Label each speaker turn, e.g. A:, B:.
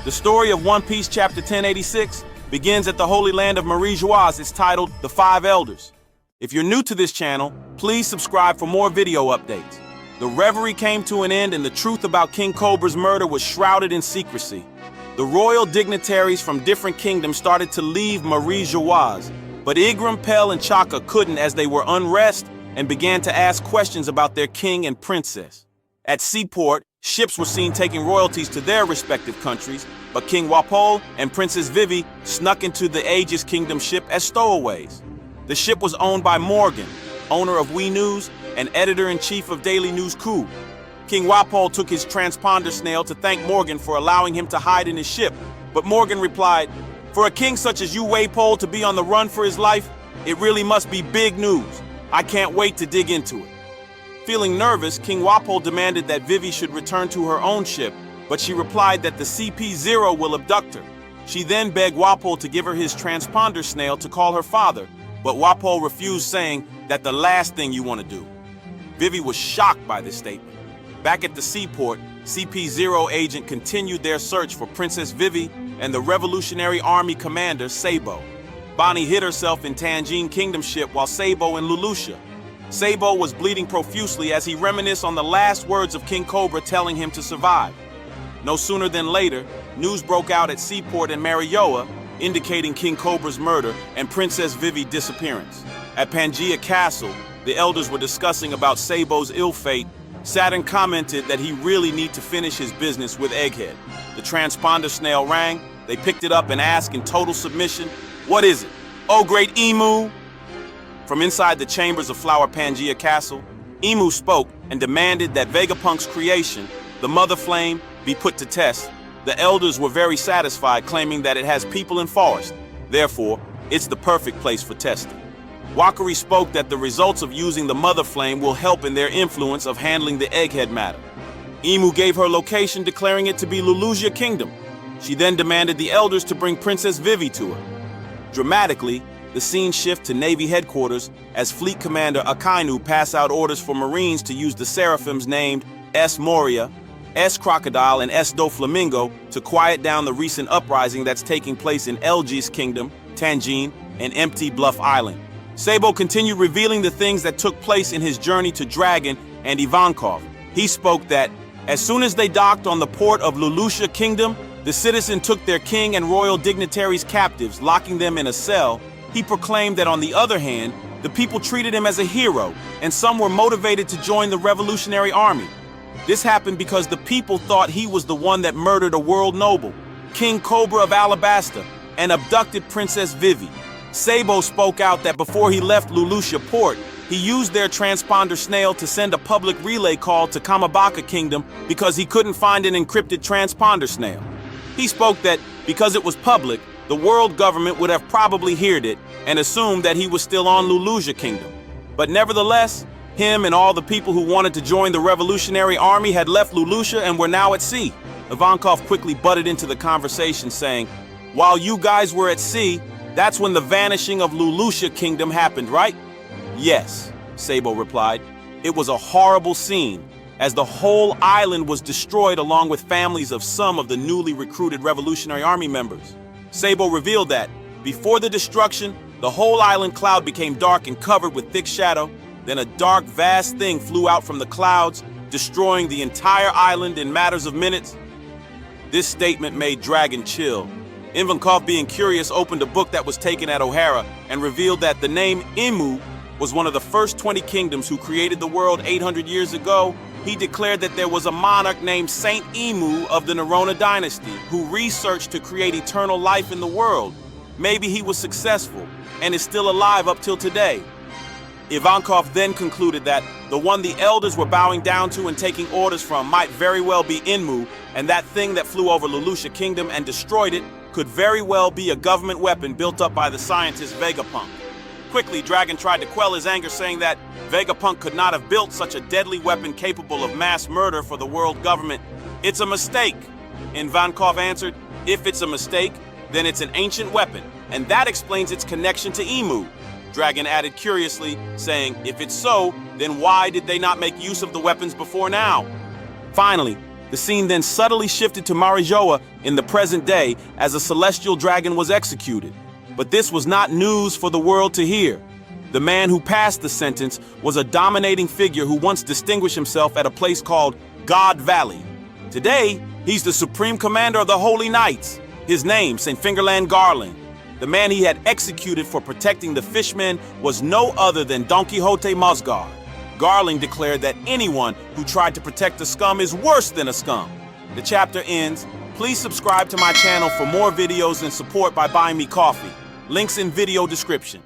A: The story of One Piece chapter 1086 begins at the Holy Land of Geoise. It's titled The Five Elders. If you're new to this channel, please subscribe for more video updates. The reverie came to an end and the truth about King Cobra's murder was shrouded in secrecy. The royal dignitaries from different kingdoms started to leave Geoise, but Igram, Pell and Chaka couldn't as they were unrest and began to ask questions about their king and princess. At Seaport, ships were seen taking royalties to their respective countries, but King Walpole and Princess Vivi snuck into the Aegis Kingdom ship as stowaways. The ship was owned by Morgan, owner of We News and editor-in-chief of Daily News Coup. King Walpole took his transponder snail to thank Morgan for allowing him to hide in his ship, but Morgan replied, "For a king such as you, Walpole, to be on the run for his life, it really must be big news. I can't wait to dig into it." Feeling nervous, King Walpole demanded that Vivi should return to her own ship, but she replied that the CP-0 will abduct her. She then begged Walpole to give her his transponder snail to call her father, but Walpole refused, saying that the last thing you want to do. Vivi was shocked by this statement. Back at the seaport, CP-0 agent continued their search for Princess Vivi and the Revolutionary Army commander, Sabo. Bonnie hid herself in Tangine Kingdom ship while Sabo in Lulusha. Sabo was bleeding profusely as he reminisced on the last words of King Cobra telling him to survive. No sooner than later, news broke out at Seaport and Marioa, indicating King Cobra's murder and Princess Vivi's disappearance. At Pangea Castle, the elders were discussing about Sabo's ill fate. Saturn commented that he really need to finish his business with Egghead. The transponder snail rang, they picked it up and asked in total submission, "What is it? Oh, great Emu?" From inside the chambers of Flower Pangea Castle, Emu spoke and demanded that Vegapunk's creation, the Mother Flame, be put to test. The elders were very satisfied, claiming that it has people in forest. Therefore, it's the perfect place for testing. Wakari spoke that the results of using the Mother Flame will help in their influence of handling the Egghead matter. Emu gave her location, declaring it to be Lulusha Kingdom. She then demanded the elders to bring Princess Vivi to her. Dramatically, the scene shifts to Navy headquarters as Fleet Commander Akainu passed out orders for Marines to use the seraphims named S. Moria, S. Crocodile, and S. Doflamingo to quiet down the recent uprising that's taking place in Elgis Kingdom, Tangine, and Empty Bluff Island. Sabo continued revealing the things that took place in his journey to Dragon and Ivankov. He spoke that, as soon as they docked on the port of Lulusha Kingdom, the citizen took their king and royal dignitaries captives, locking them in a cell. He proclaimed that on the other hand, the people treated him as a hero, and some were motivated to join the Revolutionary Army. This happened because the people thought he was the one that murdered a world noble, King Cobra of Alabasta, and abducted Princess Vivi. Sabo spoke out that before he left Lulusha Port, he used their transponder snail to send a public relay call to Kamabaka Kingdom because he couldn't find an encrypted transponder snail. He spoke that because it was public, the world government would have probably heard it and assumed that he was still on Lulusha Kingdom. But nevertheless, him and all the people who wanted to join the Revolutionary Army had left Lulusha and were now at sea. Ivankov quickly butted into the conversation, saying, "While you guys were at sea, that's when the vanishing of Lulusha Kingdom happened, right?" "Yes," Sabo replied. "It was a horrible scene, as the whole island was destroyed along with families of some of the newly recruited Revolutionary Army members." Sabo revealed that, before the destruction, the whole island cloud became dark and covered with thick shadow. Then a dark, vast thing flew out from the clouds, destroying the entire island in matters of minutes. This statement made Dragon chill. Ivankov, being curious, opened a book that was taken at O'Hara and revealed that the name Imu was one of the first 20 kingdoms who created the world 800 years ago. He declared that there was a monarch named Saint Imu of the Nerona dynasty who researched to create eternal life in the world. Maybe he was successful and is still alive up till today. Ivankov then concluded that the one the elders were bowing down to and taking orders from might very well be Inmu, and that thing that flew over Lulusha Kingdom and destroyed it could very well be a government weapon built up by the scientist Vegapunk. Quickly, Dragon tried to quell his anger, saying that Vegapunk could not have built such a deadly weapon capable of mass murder for the world government. "It's a mistake," Ivankov answered. "If it's a mistake, then it's an ancient weapon, and that explains its connection to Imu." Dragon added curiously, saying, "If it's so, then why did they not make use of the weapons before now?" Finally, The scene then subtly shifted to Marijoa in the present day as a celestial dragon was executed. But this was not news for the world to hear. The man who passed the sentence was a dominating figure who once distinguished himself at a place called God Valley. Today, he's the supreme commander of the Holy Knights. His name, St. Fingerland Garland. The man he had executed for protecting the fishmen was no other than Don Quixote Musgard. Garland declared that anyone who tried to protect the scum is worse than a scum. The chapter ends. Please subscribe to my channel for more videos and support by buying me coffee. Links in video description.